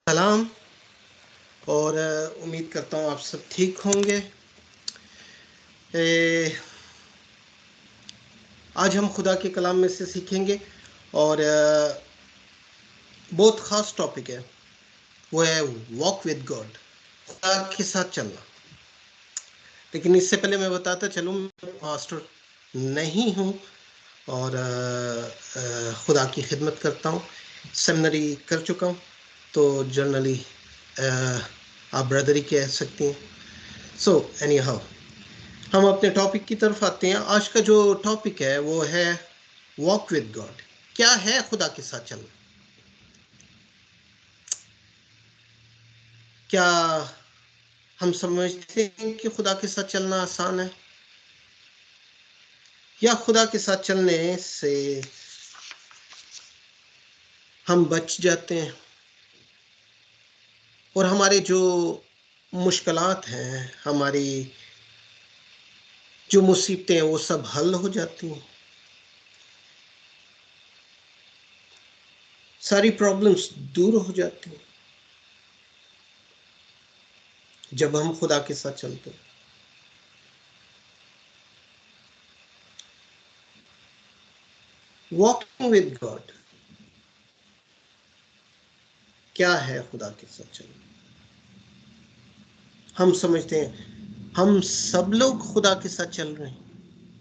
सलाम और उम्मीद करता हूँ आप सब ठीक होंगे। आज हम खुदा के कलाम में से सीखेंगे और बहुत ख़ास टॉपिक है, वो है वॉक विद गॉड, खुदा के साथ चलना। लेकिन इससे पहले मैं बताता चलूँ, मैं पास्टर नहीं हूँ और खुदा की खिदमत करता हूँ। सेमिनरी कर चुका हूँ, तो जनरली आप ब्रदर ही कह सकती हैं। सो एनी हाउ, हम अपने टॉपिक की तरफ आते हैं। आज का जो टॉपिक है वो है वॉक विद गॉड। क्या है खुदा के साथ चलना? क्या हम समझते हैं कि खुदा के साथ चलना आसान है, या खुदा के साथ चलने से हम बच जाते हैं और हमारे जो मुश्किलात हैं, हमारी जो मुसीबतें हैं, वो सब हल हो जाती हैं, सारी प्रॉब्लम्स दूर हो जाती हैं जब हम खुदा के साथ चलते हैं। वॉकिंग विद गॉड क्या है? खुदा के साथ चलना, हम समझते हैं हम सब लोग खुदा के साथ चल रहे हैं,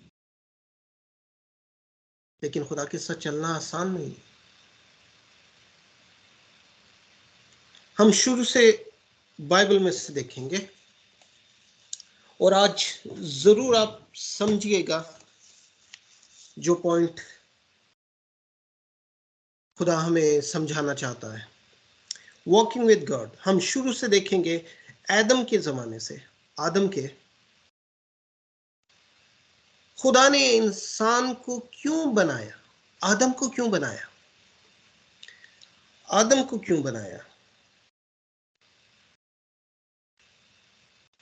लेकिन खुदा के साथ चलना आसान नहीं है। हम शुरू से बाइबल में से देखेंगे और आज जरूर आप समझिएगा जो पॉइंट खुदा हमें समझाना चाहता है। वॉकिंग विद गॉड हम शुरू से देखेंगे, आदम के जमाने से। आदम के खुदा ने इंसान को क्यों बनाया? आदम को क्यों बनाया? आदम को क्यों बनाया?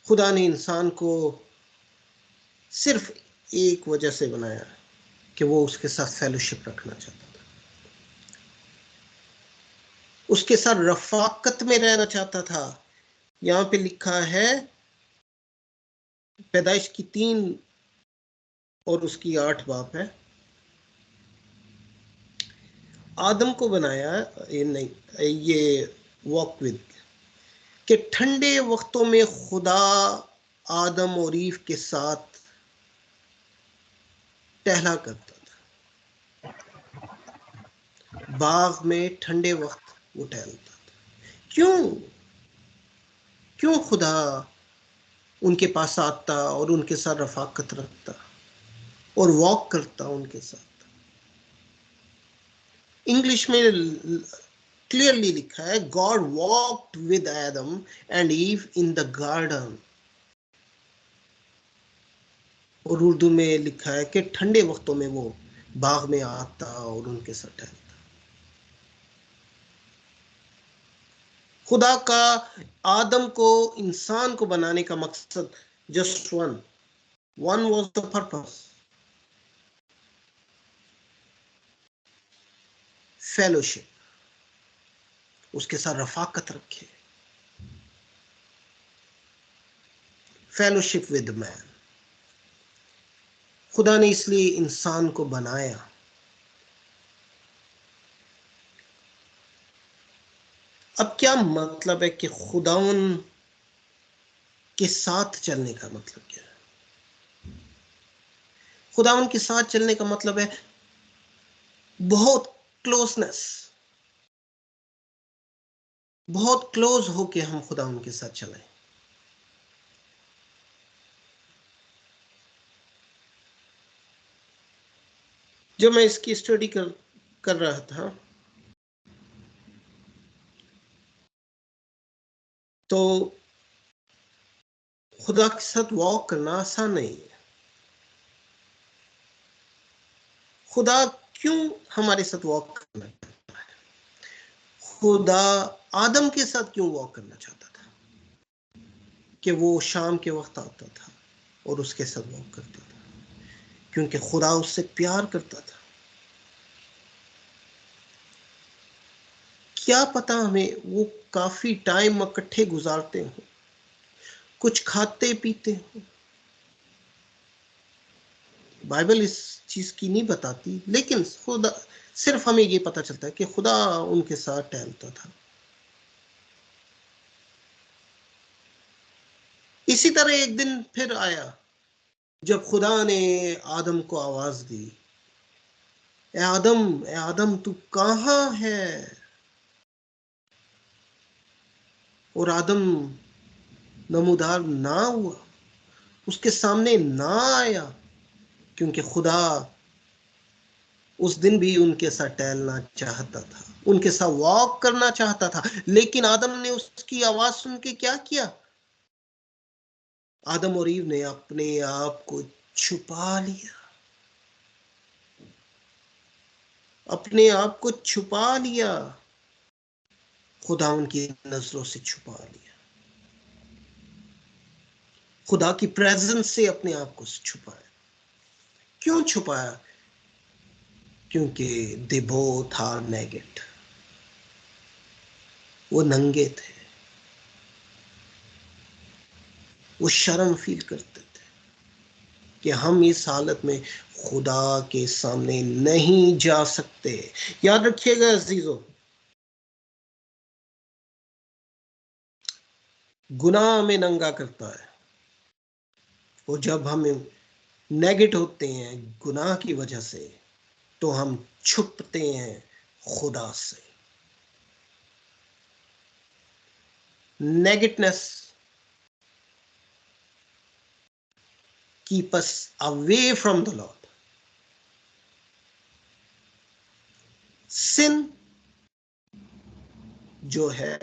खुदा ने इंसान को सिर्फ एक वजह से बनाया, कि वो उसके साथ फेलोशिप रखना चाहता था, उसके साथ रफाकत में रहना चाहता था। यहां पे लिखा है पैदाइश की 3 और उसकी 8 बाप है। आदम को बनाया, ये नहीं, ये वॉक विद, कि ठंडे वक्तों में खुदा आदम और ईव के साथ टहला करता था। बाग में ठंडे वक्त वो टहलता था। क्यों? क्यों खुदा उनके पास आता और उनके साथ रफाकत रखता और वॉक करता उनके साथ? इंग्लिश में क्लियरली लिखा है, God walked with Adam and ewe in the garden. और उर्दू में लिखा है कि ठंडे वक्तों में वो बाग में आता और उनके साथ टहलता। खुदा का आदम को, इंसान को बनाने का मकसद just one was the purpose, fellowship, उसके साथ रफाकत रखे, फेलोशिप विद मैन। खुदा ने इसलिए इंसान को बनाया। अब क्या मतलब है कि खुदावन के साथ चलने का मतलब क्या है? खुदावन के साथ चलने का मतलब है बहुत क्लोजनेस, बहुत क्लोज होके हम खुदावन के साथ चलें। जब मैं इसकी स्टडी कर रहा था, तो खुदा के साथ वॉक करना आसान नहीं है। खुदा क्यों हमारे साथ वॉक करना चाहता है? खुदा आदम के साथ क्यों वॉक करना चाहता था? कि वो शाम के वक्त आता था और उसके साथ वॉक करता था, क्योंकि खुदा उससे प्यार करता था। क्या पता हमें वो काफी टाइम इकट्ठे गुजारते हो, कुछ खाते पीते हो। बाइबल इस चीज की नहीं बताती, लेकिन खुदा, सिर्फ हमें ये पता चलता है कि खुदा उनके साथ टहलता था। इसी तरह एक दिन फिर आया जब खुदा ने आदम को आवाज दी, ए आदम तू कहां है? और आदम नमूदार ना हुआ, उसके सामने ना आया, क्योंकि खुदा उस दिन भी उनके साथ टहलना चाहता था, उनके साथ वॉक करना चाहता था। लेकिन आदम ने उसकी आवाज सुन के क्या किया? आदम और ईव ने अपने आप को छुपा लिया, अपने आप को छुपा लिया, खुदा उनकी नजरों से छुपा लिया, खुदा की प्रेजेंस से अपने आप को छुपाया। क्यों छुपाया? क्योंकि दे बोथ आर नेकेड, वो नंगे थे, वो शर्म फील करते थे कि हम इस हालत में खुदा के सामने नहीं जा सकते। याद रखिएगा अजीजों, गुनाह में नंगा करता है, और जब हम नेगेट होते हैं गुनाह की वजह से, तो हम छुपते हैं खुदा से। Negativeness keep us away from the lord. Sin जो है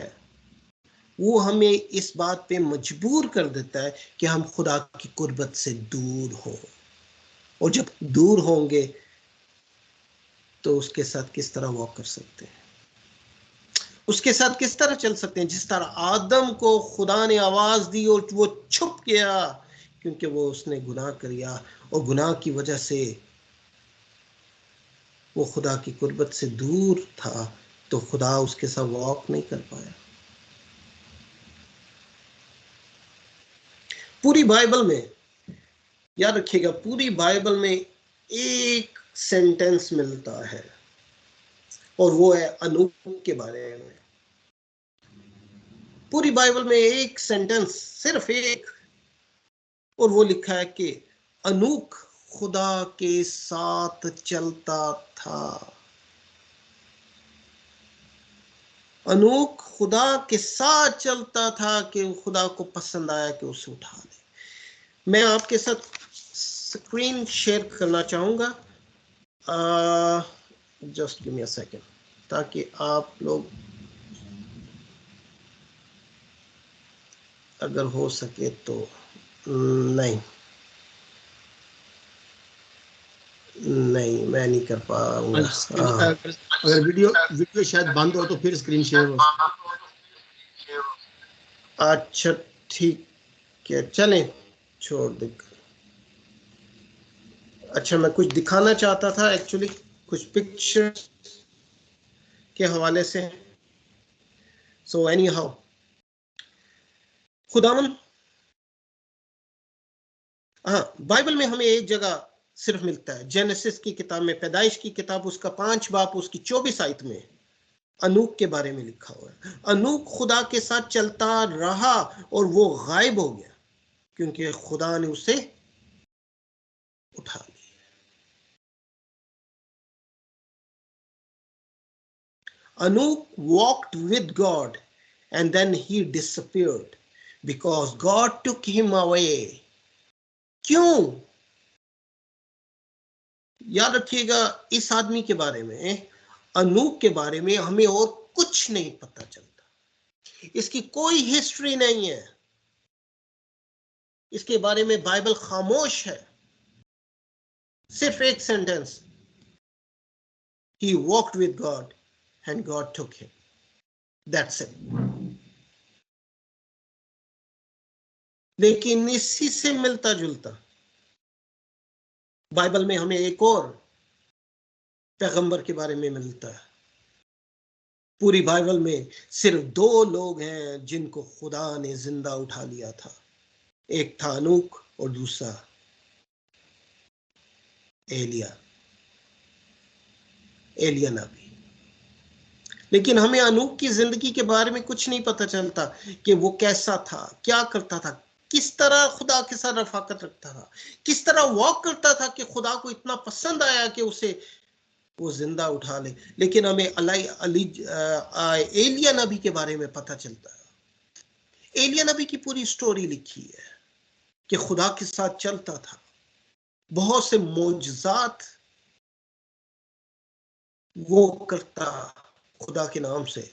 वो हमें इस बात पे मजबूर कर देता है कि हम खुदा की कुर्बत से दूर हों, और जब दूर होंगे तो उसके साथ किस तरह वॉक कर सकते हैं, उसके साथ किस तरह चल सकते हैं? जिस तरह आदम को खुदा ने आवाज दी और वो छुप गया, क्योंकि वो उसने गुनाह किया, और गुनाह की वजह से वो खुदा की कुर्बत से दूर था, तो खुदा उसके साथ वॉक नहीं कर पाया। पूरी बाइबल में, याद रखिएगा, पूरी बाइबल में एक सेंटेंस मिलता है, और वो है अनूक के बारे में। पूरी बाइबल में एक सेंटेंस, सिर्फ एक, और वो लिखा है कि अनूक खुदा के साथ चलता था। अनूक खुदा के साथ चलता था कि खुदा को पसंद आया कि उसे उठा ले। मैं आपके साथ स्क्रीन शेयर करना चाहूंगा, just give me a second, ताकि आप लोग अगर हो सके तो। नहीं नहीं, मैं नहीं कर पाऊंगा। अगर वीडियो शायद बंद हो तो फिर स्क्रीन शेयर हो। अच्छा ठीक है, चलें, छोड़ दे। अच्छा, मैं कुछ दिखाना चाहता था एक्चुअली, कुछ पिक्चर के हवाले से। सो एनी हाउ, खुदावन, हाँ, बाइबल में हमें एक जगह सिर्फ मिलता है, जेनेसिस की किताब में, पैदाइश की किताब, उसका 5 बाप, उसकी 24 आयत में अनूक के बारे में लिखा हुआ है। अनूक खुदा के साथ चलता रहा और वो गायब हो गया, क्योंकि खुदा ने उसे उठा लिया। Anouk walked with God and then he disappeared because God took him away. क्यों? याद रखिएगा, इस आदमी के बारे में, अनूक के बारे में हमें और कुछ नहीं पता चलता, इसकी कोई हिस्ट्री नहीं है, इसके बारे में बाइबल खामोश है। सिर्फ एक sentence, he walked with God and God took him, that's it। लेकिन इसी से मिलता जुलता बाइबल में हमें एक और पैगंबर के बारे में मिलता है, पूरी बाइबल में सिर्फ 2 लोग हैं जिनको खुदा ने जिंदा उठा लिया था, एक था अनूक और दूसरा एलिया नबी। लेकिन हमें अनूक की जिंदगी के बारे में कुछ नहीं पता चलता कि वो कैसा था, क्या करता था, किस तरह खुदा के साथ रफाकत रखता था, किस तरह वॉक करता था कि खुदा को इतना पसंद आया कि उसे वो जिंदा उठा ले। लेकिन हमें एलिया नबी के बारे में पता चलता है। एलिया नबी की पूरी स्टोरी लिखी है कि खुदा के साथ चलता था, बहुत से मोजज़ात वो करता खुदा के नाम से,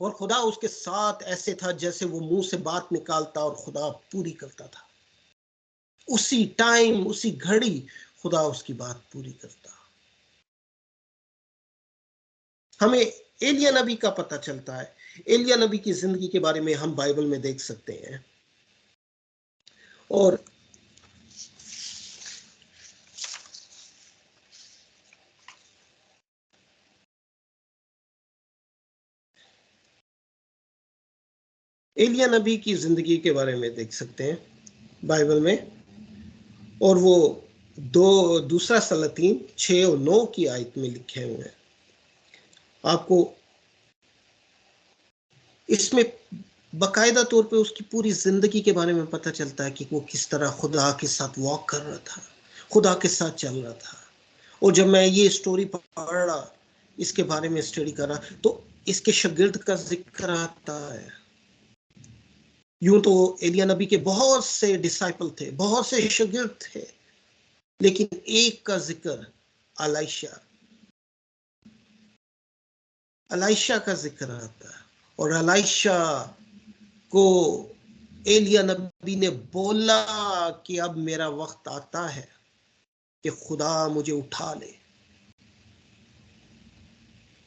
और खुदा उसके साथ ऐसे था जैसे वो मुंह से बात निकालता और खुदा पूरी करता था। उसी टाइम, उसी घड़ी खुदा उसकी बात पूरी करता। हमें एलिया नबी का पता चलता है। एलिया नबी की जिंदगी के बारे में हम बाइबल में देख सकते हैं। और एलिया नबी की जिंदगी के बारे में देख सकते हैं बाइबल में, और वो दूसरा सलातीन 6 और 9 की आयत में लिखे हुए हैं। आपको इसमें बाकायदा तौर पे उसकी पूरी जिंदगी के बारे में पता चलता है कि वो किस तरह खुदा के साथ वॉक कर रहा था, खुदा के साथ चल रहा था। और जब मैं ये स्टोरी पढ़ रहा, इसके बारे में स्टडी कर रहा, तो इसके शागिर्द का जिक्र आता है। यूं तो एलिया नबी के बहुत से डिसाइपल थे, बहुत से शागिर्द थे, लेकिन एक का जिक्र अलाइशा का जिक्र आता है। और अलाइशा को एलिया नबी ने बोला कि अब मेरा वक्त आता है कि खुदा मुझे उठा ले।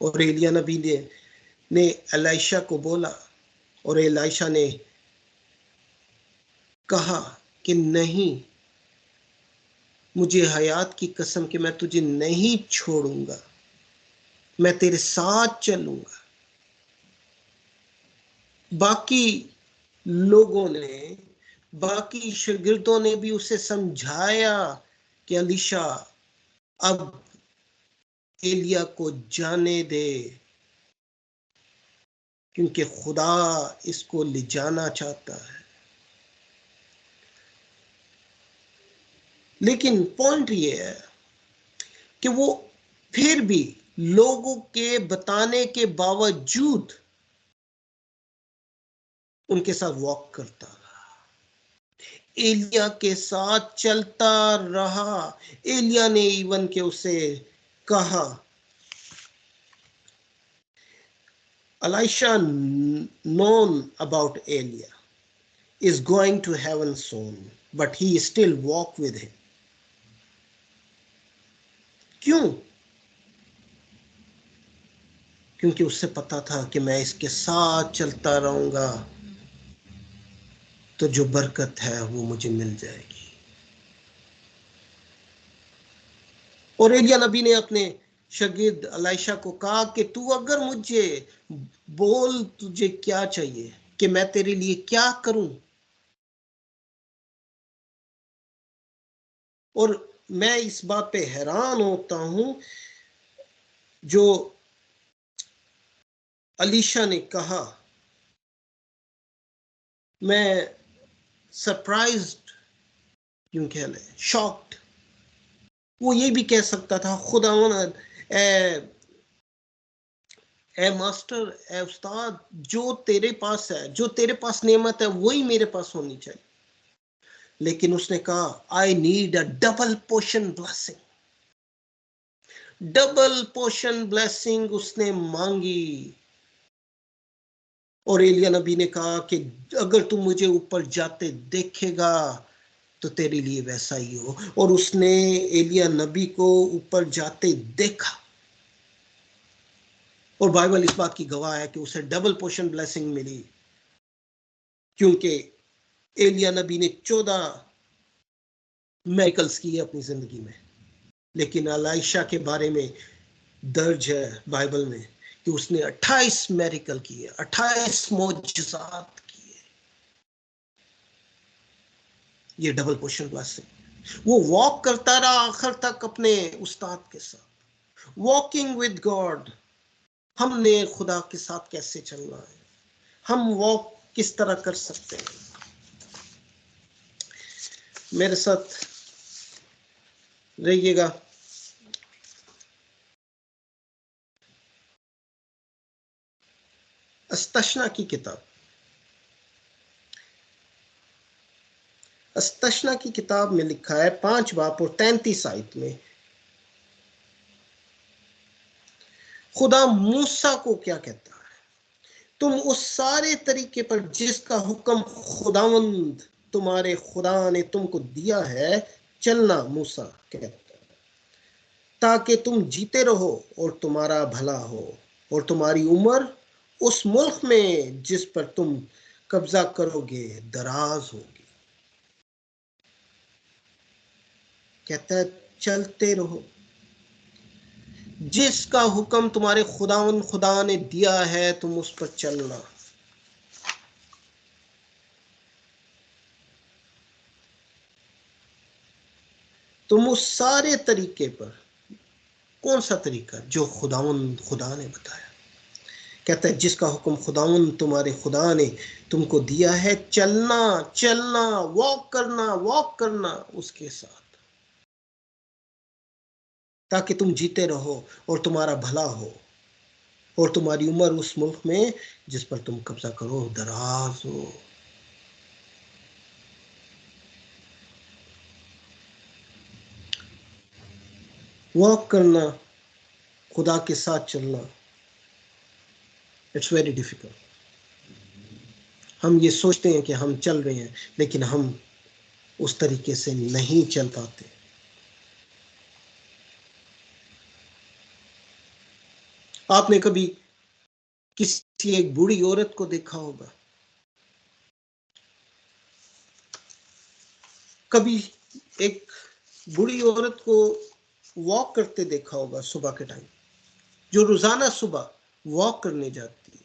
और एलिया नबी ने एलाइशा को बोला, और एलाइशा ने कहा कि नहीं, मुझे हयात की कसम कि मैं तुझे नहीं छोड़ूंगा, मैं तेरे साथ चलूंगा। बाकी लोगों ने, बाकी शागिर्दों ने भी उसे समझाया कि अलीशा अब एलिया को जाने दे, क्योंकि खुदा इसको ले जाना चाहता है। लेकिन पॉइंट ये है कि वो फिर भी लोगों के बताने के बावजूद उनके साथ वॉक करता रहा, एलिया के साथ चलता रहा। एलिया ने इवन के उसे कहा, Elisha known about Elia is going to heaven soon, but he still walk with him. क्यों? क्योंकि उससे पता था कि मैं इसके साथ चलता रहूंगा तो जो बरकत है वो मुझे मिल जाएगी। और एलिया नबी ने अपने शागिर्द अलाइशा को कहा कि तू अगर मुझे बोल, तुझे क्या चाहिए कि मैं तेरे लिए क्या करूं। और मैं इस बात पे हैरान होता हूं, जो अलीशा ने कहा, मैं सरप्राइज्ड, क्यों कह ले, शॉक्ड। वो ये भी कह सकता था, खुदावन ए मास्टर, ए उस्ताद, जो तेरे पास है, जो तेरे पास नेमत है, वही मेरे पास होनी चाहिए। लेकिन उसने कहा, I need a double portion blessing. Double portion blessing उसने मांगी। और एलिया नबी ने कहा कि अगर तू मुझे ऊपर जाते देखेगा तो तेरे लिए वैसा ही हो। और उसने एलिया नबी को ऊपर जाते देखा, और बाइबल इस बात की गवाह है कि उसे डबल पोर्शन ब्लेसिंग मिली, क्योंकि एलिया नबी ने 14 मिरेकल्स किए अपनी जिंदगी में। लेकिन अलाइशा के बारे में दर्ज है बाइबल में कि उसने 28 मेरिकल किए, 28 मोजज़ात किए। ये डबल पोर्शन ब्लेसिंग। वो वॉक करता रहा आखिर तक अपने उस्ताद के साथ। वॉकिंग विद गॉड, हमने खुदा के साथ कैसे चलना है, हम वॉक किस तरह कर सकते हैं। मेरे साथ रहिएगा। अस्तशना की किताब, अस्तशना की किताब में लिखा है 5 बाब और 33 आयत में खुदा मूसा को क्या कहता है, तुम उस सारे तरीके पर जिसका हुक्म खुदावंद तुम्हारे खुदा ने तुमको दिया है चलना, मूसा कहता है, ताकि तुम जीते रहो और तुम्हारा भला हो और तुम्हारी उम्र उस मुल्क में जिस पर तुम कब्जा करोगे दराज होगी। कहता है चलते रहो, जिसका हुक्म तुम्हारे खुदावंद खुदा ने दिया है तुम उस पर चलना। तुम उस सारे तरीके पर, कौन सा तरीका, जो खुदावंद खुदा ने बताया। कहता है जिसका हुक्म खुदावंद तुम्हारे खुदा ने तुमको दिया है चलना, चलना, वॉक करना, वॉक करना उसके साथ, ताकि तुम जीते रहो और तुम्हारा भला हो और तुम्हारी उम्र उस मुल्क में जिस पर तुम कब्जा करो दराज हो। वॉक करना, खुदा के साथ चलना, इट्स वेरी डिफिकल्ट। हम ये सोचते हैं कि हम चल रहे हैं, लेकिन हम उस तरीके से नहीं चल पाते। आपने कभी किसी एक बूढ़ी औरत को देखा होगा, कभी एक बूढ़ी औरत को वॉक करते देखा होगा सुबह के टाइम, जो रोजाना सुबह वॉक करने जाती है।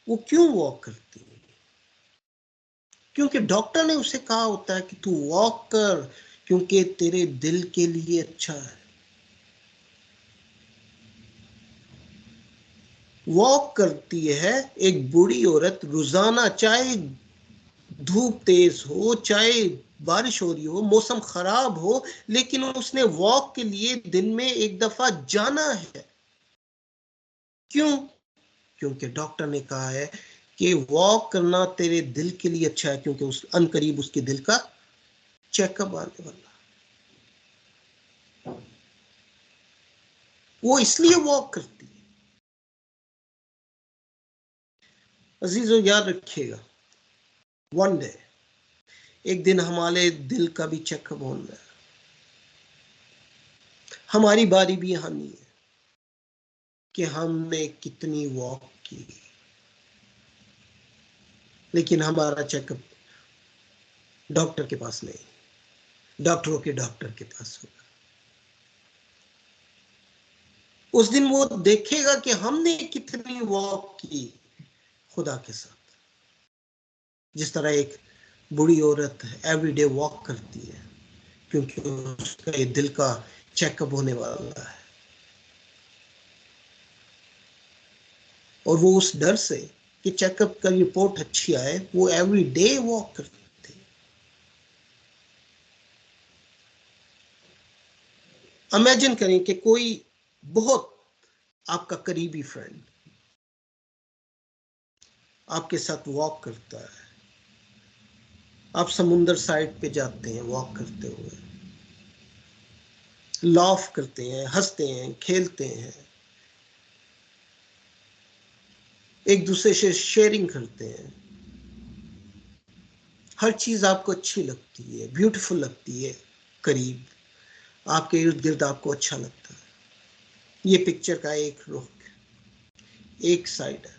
वो क्यों वॉक करती है? क्योंकि डॉक्टर ने उसे कहा होता है कि तू वॉक कर, क्योंकि तेरे दिल के लिए अच्छा है। वॉक करती है एक बूढ़ी औरत रोजाना, चाहे धूप तेज हो, चाहे बारिश हो रही हो, मौसम खराब हो, लेकिन उसने वॉक के लिए दिन में एक दफा जाना है। क्यों? क्योंकि डॉक्टर ने कहा है कि वॉक करना तेरे दिल के लिए अच्छा है, क्योंकि उस अनकरीब उसके दिल का चेकअप आने वाला। वो इसलिए वॉक करती है। अजीजों याद रखिएगा, वन डे, एक दिन हमारे दिल का भी चेकअप होना है। हमारी बारी भी आनी है कि हमने कितनी वॉक की, लेकिन हमारा चेकअप डॉक्टर के पास नहीं, डॉक्टरों के डॉक्टर के पास होगा। उस दिन वो देखेगा कि हमने कितनी वॉक की खुदा के साथ। जिस तरह एक बूढ़ी औरत एवरीडे वॉक करती है, क्योंकि उसका दिल का चेकअप होने वाला है, और वो उस डर से कि चेकअप का रिपोर्ट अच्छी आए, वो एवरी डे वॉक करते हैं। इमेजिन करें कि कोई बहुत आपका करीबी फ्रेंड आपके साथ वॉक करता है, आप समुंदर साइड पे जाते हैं वॉक करते हुए, लाफ करते हैं, हंसते हैं, खेलते हैं, एक दूसरे से शेयरिंग करते हैं, हर चीज आपको अच्छी लगती है, ब्यूटीफुल लगती है, करीब आपके इर्द गिर्द आपको अच्छा लगता है। ये पिक्चर का एक रुख, एक साइड है।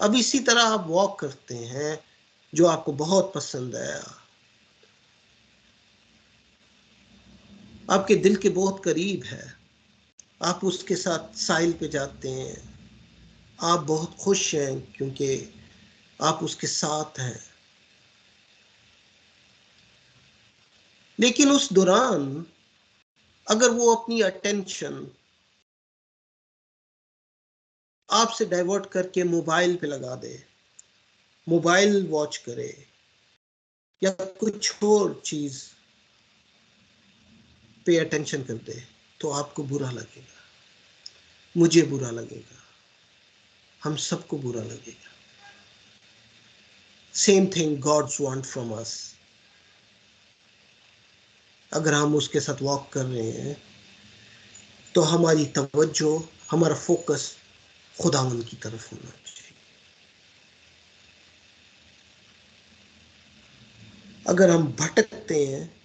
अब इसी तरह आप वॉक करते हैं जो आपको बहुत पसंद है, आपके दिल के बहुत करीब है, आप उसके साथ साहिल पे जाते हैं, आप बहुत खुश हैं क्योंकि आप उसके साथ हैं। लेकिन उस दौरान अगर वो अपनी अटेंशन आपसे डाइवर्ट करके मोबाइल पे लगा दे, मोबाइल वॉच करे या कुछ और चीज पे अटेंशन कर दे, तो आपको बुरा लगेगा, मुझे बुरा लगेगा, हम सबको बुरा लगेगा। Same thing God's want from us. अगर हम उसके साथ वॉक कर रहे हैं तो हमारी तवज्जो, हमारा फोकस खुदावन की तरफ होना चाहिए। अगर हम भटकते हैं,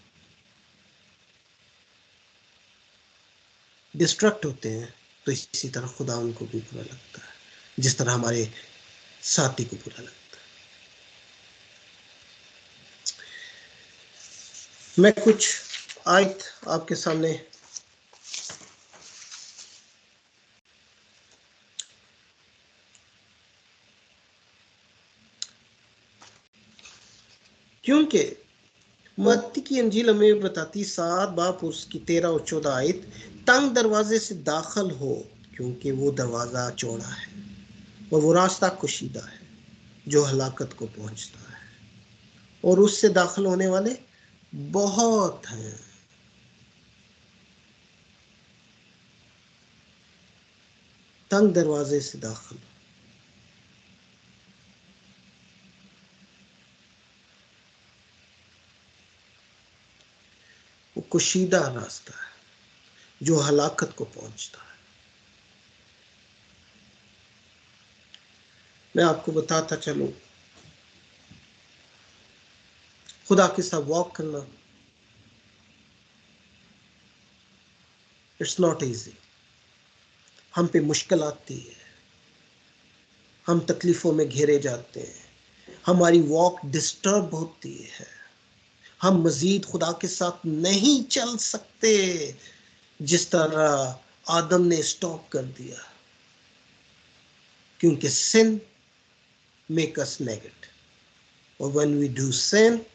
डिस्ट्रैक्ट होते हैं, तो इसी तरह खुदावन को भी बुरा लगता है, जिस तरह हमारे साथी को बुरा लगता है। मैं कुछ आयत आपके सामने क्योंकि मत्ती की अंजील हमें बताती 7 बाप उसकी 13 और 14 आयत, तंग दरवाजे से दाखिल हो क्योंकि वो दरवाजा चौड़ा है और वो रास्ता कुशीदा है जो हलाकत को पहुंचता है, और उससे दाखिल होने वाले बहुत हैं। तंग दरवाजे से दाखिल, वो कुशीदा रास्ता है जो हलाकत को पहुंचता है। मैं आपको बताता चलूं, खुदा के साथ वॉक करना इट्स नॉट इजी। हम पे मुश्किल आती है, हम तकलीफों में घेरे जाते हैं, हमारी वॉक डिस्टर्ब होती है, हम मजीद खुदा के साथ नहीं चल सकते, जिस तरह आदम ने स्टॉप कर दिया, क्योंकि सिन मेक अस नेगेट, और when we do sin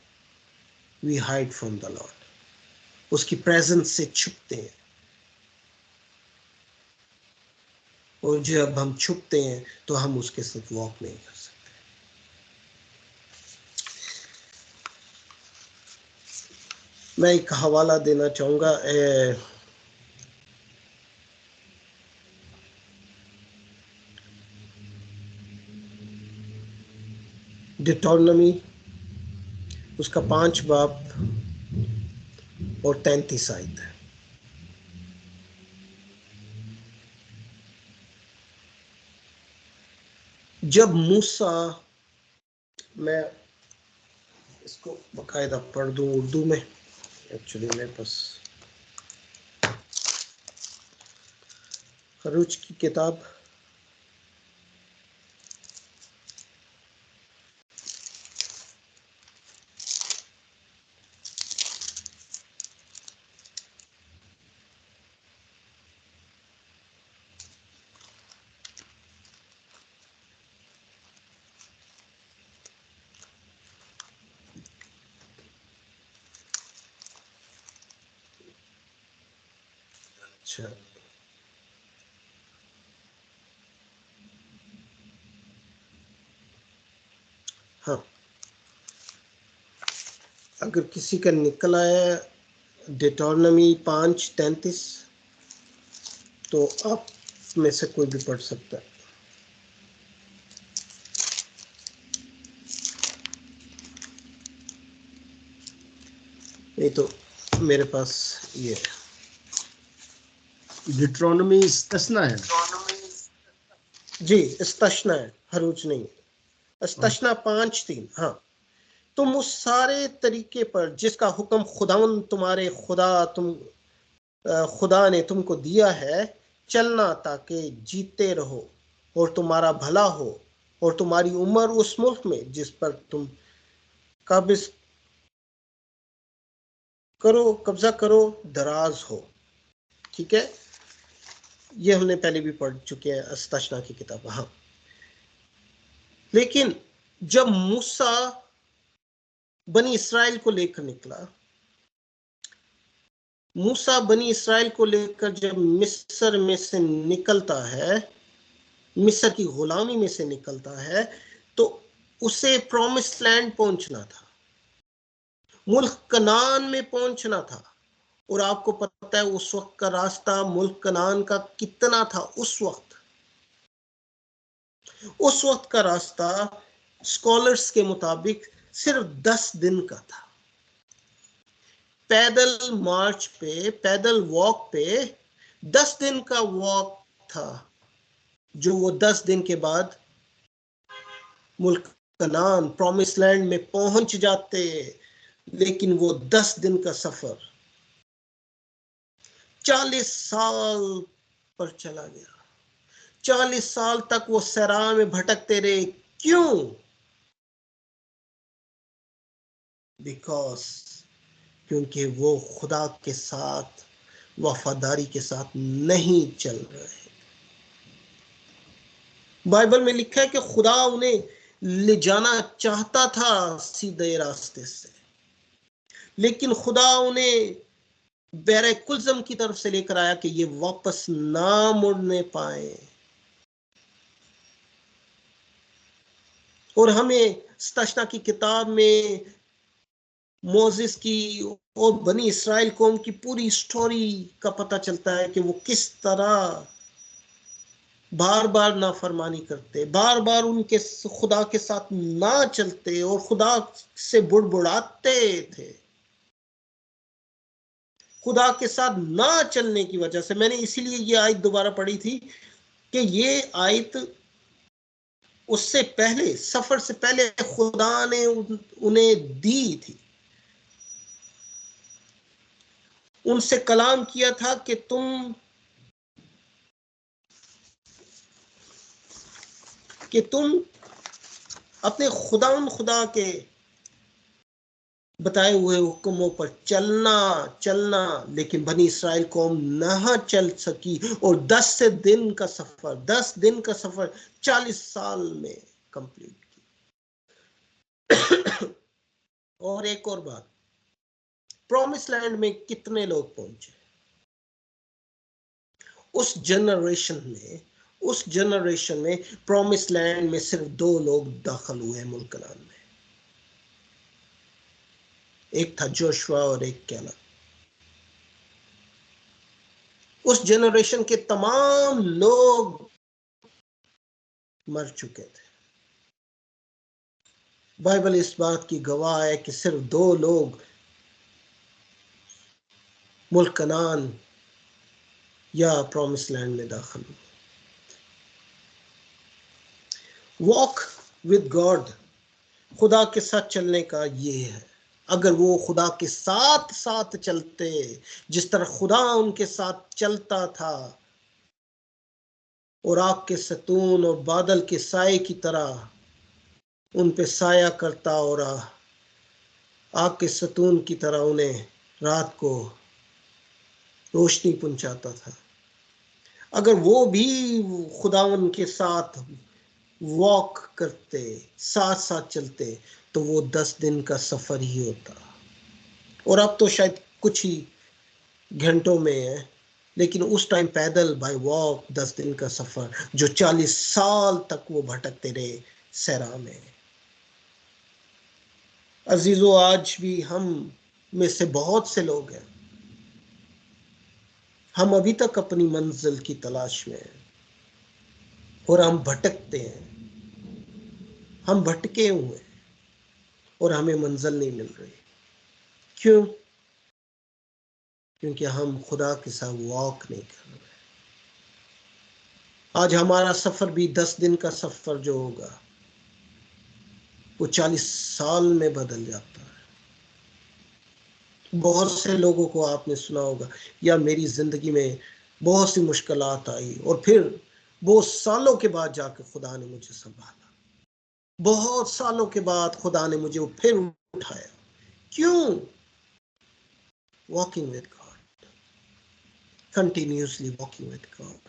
we hide from the lord. उसकी प्रेजेंस से छुपते हैं, और जब हम छुपते हैं तो हम उसके साथ वॉक नहीं कर सकते। मैं एक हवाला देना चाहूंगा, डिटोनॉमी उसका 5 बाप और 33 आयत है। जब मूसा, मैं इसको बाकायदा पढ़ दूं उर्दू में, एक्चुअली मेरे पास खरूज की किताब अच्छा, हाँ, अगर किसी का निकल आया डिटोनॉमी 5:33, तो आप में से कोई भी पढ़ सकता है। नहीं तो मेरे पास ये डिट्रोनमी तस्ना है जी, इस्तशना है, हरूज नहीं, इस्तशना 5:3। हाँ, तुम उस सारे तरीके पर जिसका हुक्म खुदावन तुम्हारे खुदा ने तुमको दिया है चलना, ताकि जीते रहो और तुम्हारा भला हो, और तुम्हारी उम्र उस मुल्क में जिस पर तुम काबिज करो, कब्जा करो, दराज हो। ठीक है, ये हमने पहले भी पढ़ चुके हैं अस्तशना की किताब। हाँ, लेकिन जब मूसा बनी इसराइल को लेकर निकला, मूसा बनी इसराइल को लेकर जब मिस्र में से निकलता है, मिस्र की गुलामी में से निकलता है, तो उसे प्रॉमिस्ड लैंड पहुंचना था, मुल्क कनान में पहुंचना था। और आपको पता है उस वक्त का रास्ता मुल्क कनान का कितना था। उस वक्त का रास्ता स्कॉलर्स के मुताबिक सिर्फ 10 दिन का था। पैदल मार्च पे, पैदल वॉक पे 10 दिन का वॉक था, जो वो 10 दिन के बाद मुल्क कनान, प्रॉमिस लैंड में पहुंच जाते। लेकिन वो 10 दिन का सफर 40 साल पर चला गया। 40 साल तक वो सैरा में भटकते रहे। क्यों? बिकॉज, क्योंकि वो खुदा के साथ वफादारी के साथ नहीं चल रहे। बाइबल में लिखा है कि खुदा उन्हें ले जाना चाहता था सीधे रास्ते से, लेकिन खुदा उन्हें बहरे कुलजम की तरफ से लेकर आया कि ये वापस ना मुड़ने पाए। और हमें अस्तशना की किताब में मोसेस की और बनी इसराइल कौम की पूरी स्टोरी का पता चलता है कि वो किस तरह बार बार नाफरमानी करते, बार बार उनके खुदा के साथ ना चलते और खुदा से बुड़बुड़ाते थे। खुदा के साथ ना चलने की वजह से, मैंने इसीलिए ये आयत दोबारा पढ़ी थी कि ये आयत उससे पहले, सफर से पहले खुदा ने उन्हें दी थी। उनसे कलाम किया था कि तुम अपने खुदा के बताए हुए हुक्मों पर चलना। लेकिन बनी इसराइल कौम ना चल सकी और 10 दिन का सफर 40 साल में कंप्लीट की। और एक और बात, प्रॉमिस लैंड में कितने लोग पहुंचे? उस जनरेशन में प्रॉमिस लैंड में सिर्फ 2 लोग दाखिल हुए मुल्क कनान में। एक था जोशुआ और एक कैलेब। उस जनरेशन के तमाम लोग मर चुके थे। बाइबल इस बात की गवाह है कि सिर्फ 2 लोग मुल्क कनान या प्रॉमिस लैंड में दाखिल हुए। वॉक विद गॉड, खुदा के साथ चलने का ये है। अगर वो खुदा के साथ साथ चलते, जिस तरह खुदा उनके साथ चलता था और आग के सतून और बादल के साए की तरह उन पे साया करता और आग के सतून की तरह उन्हें रात को रोशनी पहुंचाता था, अगर वो भी खुदा उनके साथ वॉक करते, साथ साथ चलते, तो वो 10 दिन का सफर ही होता। और अब तो शायद कुछ ही घंटों में है, लेकिन उस टाइम पैदल बाय वॉक 10 दिन का सफर, जो 40 साल तक वो भटकते रहे सहरा में। अजीजों, आज भी हम में से बहुत से लोग हैं, हम अभी तक अपनी मंजिल की तलाश में हैं और हम भटकते हैं, हम भटके हुए हैं और हमें मंजिल नहीं मिल रही। क्यों? क्योंकि हम खुदा के साथ वॉक नहीं कर रहे। आज हमारा सफर भी 10 दिन का सफर जो होगा वो 40 साल में बदल जाता है। बहुत से लोगों को आपने सुना होगा, या मेरी जिंदगी में बहुत सी मुश्किलात आई और फिर बहुत सालों के बाद जाकर खुदा ने मुझे संभाला, बहुत सालों के बाद खुदा ने मुझे फिर उठाया। क्यों? walking with God, continuously walking with God.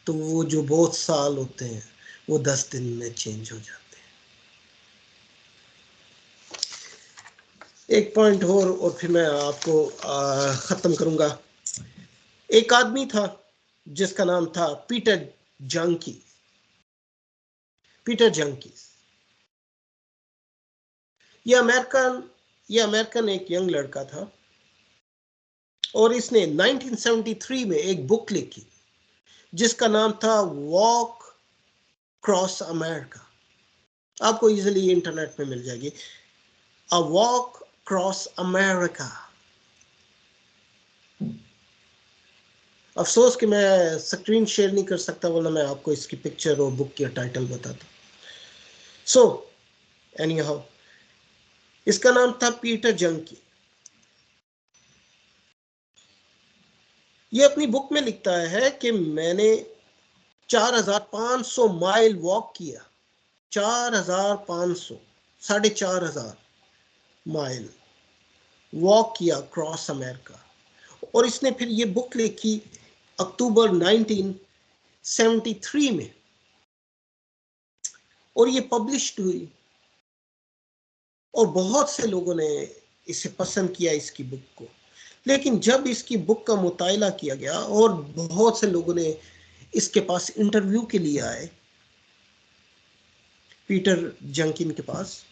तो वो जो बहुत साल होते हैं वो 10 दिन में चेंज हो जाते हैं। एक पॉइंट और फिर मैं आपको खत्म करूंगा। एक आदमी था जिसका नाम था पीटर जंकी। पीटर जंकी ये अमेरिकन एक यंग लड़का था और इसने 1973 में एक बुक लिखी जिसका नाम था वॉक क्रॉस अमेरिका। आपको इजीली इंटरनेट पे मिल जाएगी, अ वॉक क्रॉस अमेरिका। अफसोस कि मैं स्क्रीन शेयर नहीं कर सकता, वरना मैं आपको इसकी पिक्चर और बुक की टाइटल बताता। सो एनी हाउ, इसका नाम था पीटर जंकी। ये अपनी बुक में लिखता है कि मैंने 4500 माइल वॉक किया। 4500, 4500 माइल वॉक किया क्रॉस अमेरिका। और इसने फिर ये बुक लिखी अक्टूबर 1973 में और ये पब्लिश्ड हुई और बहुत से लोगों ने इसे पसंद किया, इसकी बुक को। लेकिन जब इसकी बुक का मुतायला किया गया और बहुत से लोगों ने इसके पास इंटरव्यू के लिए आए, पीटर जंकिन के पास,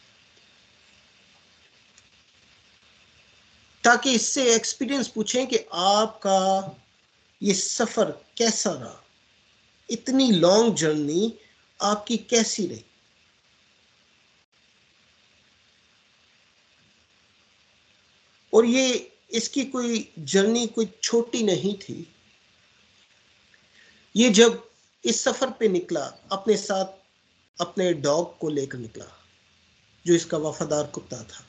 ताकि इससे एक्सपीरियंस पूछें कि आपका ये सफर कैसा रहा, इतनी लॉन्ग जर्नी आपकी कैसी रही। और ये इसकी कोई जर्नी कोई छोटी नहीं थी। ये जब इस सफर पे निकला, अपने साथ अपने डॉग को लेकर निकला जो इसका वफादार कुत्ता था।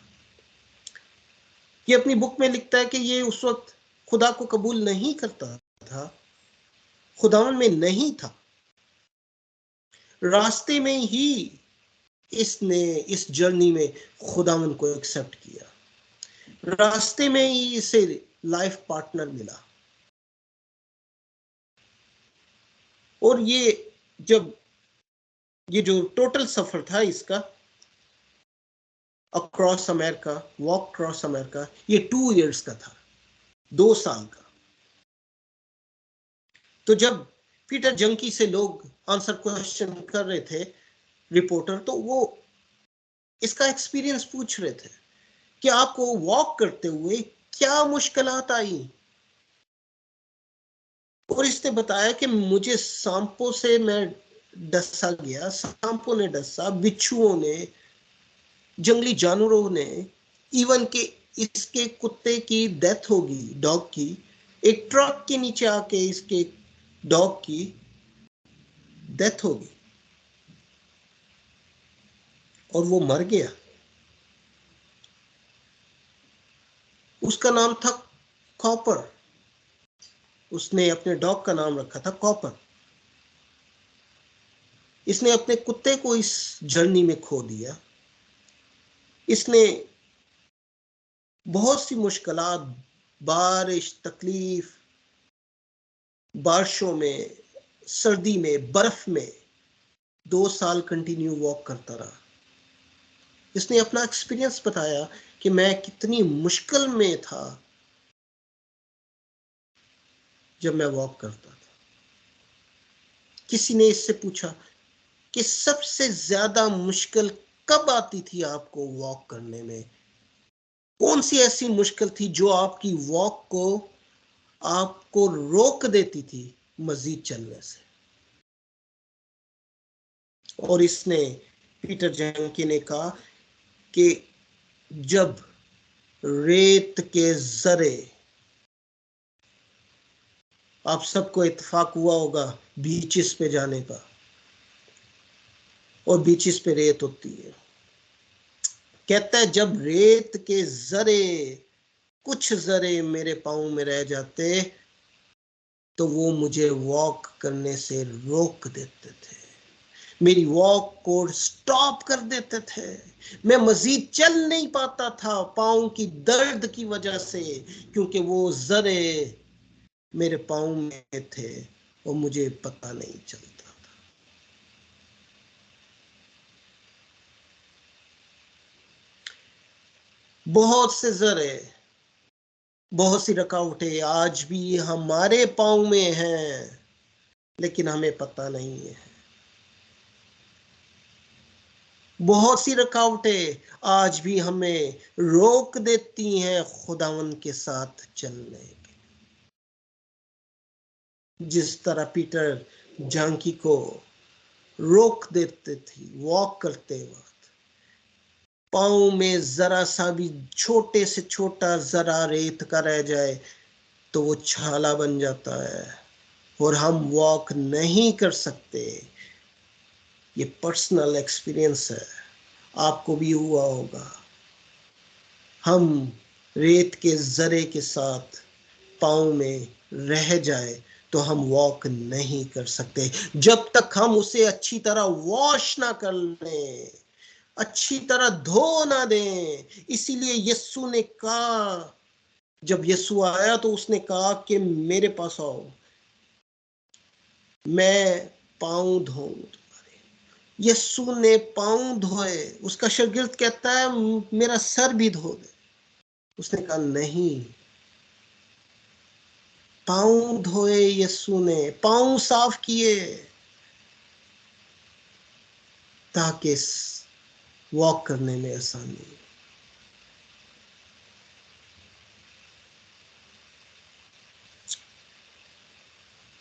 ये अपनी बुक में लिखता है कि ये उस वक्त खुदा को कबूल नहीं करता था, खुदावन में नहीं था। रास्ते में ही इसने इस जर्नी में खुदावन को एक्सेप्ट किया। रास्ते में ही इसे लाइफ पार्टनर मिला। और ये जो टोटल सफर था इसका across America, walk cross America, ये 2 इयर्स का था, 2 साल का। तो जब पीटर जंकी से लोग आंसर क्वेश्चन कर रहे थे, रिपोर्टर, तो वो इसका एक्सपीरियंस पूछ रहे थे कि आपको वॉक करते हुए क्या मुश्किलात आई। और इसने बताया कि मुझे सांपों से मैं डसा गया, सांपों ने डसा, बिच्छुओं ने, जंगली जानवरों ने, इवन के इसके कुत्ते की डेथ होगी, डॉग की, एक ट्रक के नीचे आके इसके डॉग की डेथ होगी और वो मर गया। उसका नाम था कॉपर। उसने अपने डॉग का नाम रखा था कॉपर। इसने अपने कुत्ते को इस जर्नी में खो दिया। इसने बहुत सी मुश्किलात, बारिश, तकलीफ, बारिशों में, सर्दी में, बर्फ में 2 साल कंटिन्यू वॉक करता रहा। इसने अपना एक्सपीरियंस बताया कि मैं कितनी मुश्किल में था जब मैं वॉक करता था। किसी ने इससे पूछा कि सबसे ज्यादा मुश्किल कब आती थी आपको वॉक करने में? कौन सी ऐसी मुश्किल थी जो आपकी वॉक को आपको रोक देती थी मजीद चलने से? और इसने, पीटर जंकी ने कहा कि जब रेत के जरे, आप सबको इत्तेफाक हुआ होगा बीचेस पे जाने का, और बीचेस पे रेत होती है, कहता है जब रेत के जरे, कुछ जरे मेरे पाँव में रह जाते तो वो मुझे वॉक करने से रोक देते थे। मेरी वॉक को स्टॉप कर देते थे। मैं मजीद चल नहीं पाता था पाँव की दर्द की वजह से, क्योंकि वो जरे मेरे पाँव में थे और मुझे पता नहीं चलता था। बहुत से जरे, बहुत सी रुकावटें आज भी हमारे पाँव में हैं, लेकिन हमें पता नहीं है। बहुत सी रुकावटें आज भी हमें रोक देती हैं खुदावन के साथ चलने के। जिस तरह पीटर जानकी को रोक देते थे वॉक करते वक्त, पाँव में जरा सा भी छोटे से छोटा जरा रेत का रह जाए तो वो छाला बन जाता है और हम वॉक नहीं कर सकते। ये पर्सनल एक्सपीरियंस है, आपको भी हुआ होगा। हम रेत के जरे के साथ पाँव में रह जाए तो हम वॉक नहीं कर सकते जब तक हम उसे अच्छी तरह वॉश ना कर लें, अच्छी तरह धो ना दें। इसीलिए यीशु ने कहा, जब यीशु आया तो उसने कहा कि मेरे पास आओ, मैं पाँव धोऊं तुम्हारे। यीशु ने पाँव धोए। उसका शागिर्द कहता है मेरा सर भी धो दे। उसने कहा नहीं। पाँव धोए यीशु ने, पाँव साफ किए ताकि वॉक करने में आसानी।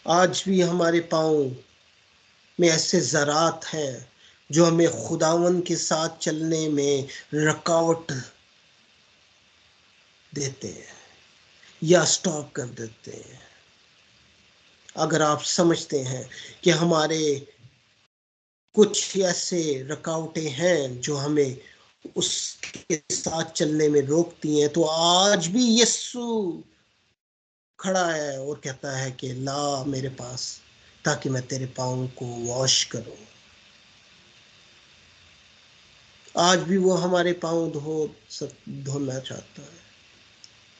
आज भी हमारे पाँव में ऐसे ज़रात हैं जो हमें खुदावन के साथ चलने में रुकावट देते हैं या स्टॉप कर देते हैं। अगर आप समझते हैं कि हमारे कुछ ऐसे रुकावटें हैं जो हमें उसके साथ चलने में रोकती हैं, तो आज भी यीशु खड़ा है और कहता है कि ला मेरे पास ताकि मैं तेरे पाँव को वॉश करूं। आज भी वो हमारे पाँव धोना चाहता है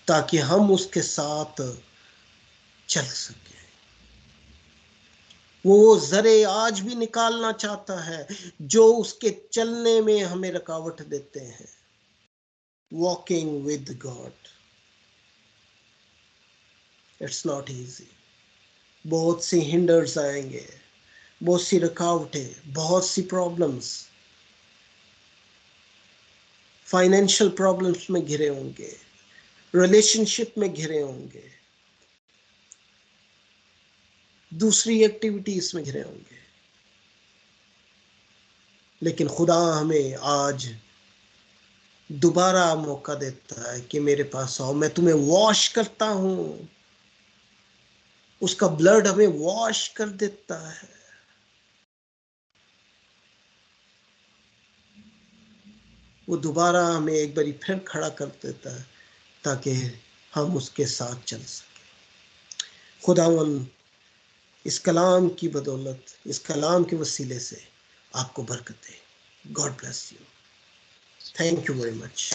ताकि हम उसके साथ चल सके। वो जरे आज भी निकालना चाहता है जो उसके चलने में हमें रुकावट देते हैं। Walking with God, it's not easy. बहुत सी हिंडर्स आएंगे, बहुत सी रुकावटें, बहुत सी प्रॉब्लम्स, फाइनेंशियल प्रॉब्लम्स में घिरे होंगे, रिलेशनशिप में घिरे होंगे, दूसरी एक्टिविटीज में घिरे होंगे, लेकिन खुदा हमें आज दोबारा मौका देता है कि मेरे पास आओ, मैं तुम्हें वॉश करता हूं। उसका ब्लड हमें वॉश कर देता है। वो दोबारा हमें एक बारी फिर खड़ा कर देता है ताकि हम उसके साथ चल सके। खुदावन इस कलाम की बदौलत, इस कलाम के वसीले से आपको बरकत दे। God bless you. Thank you very much.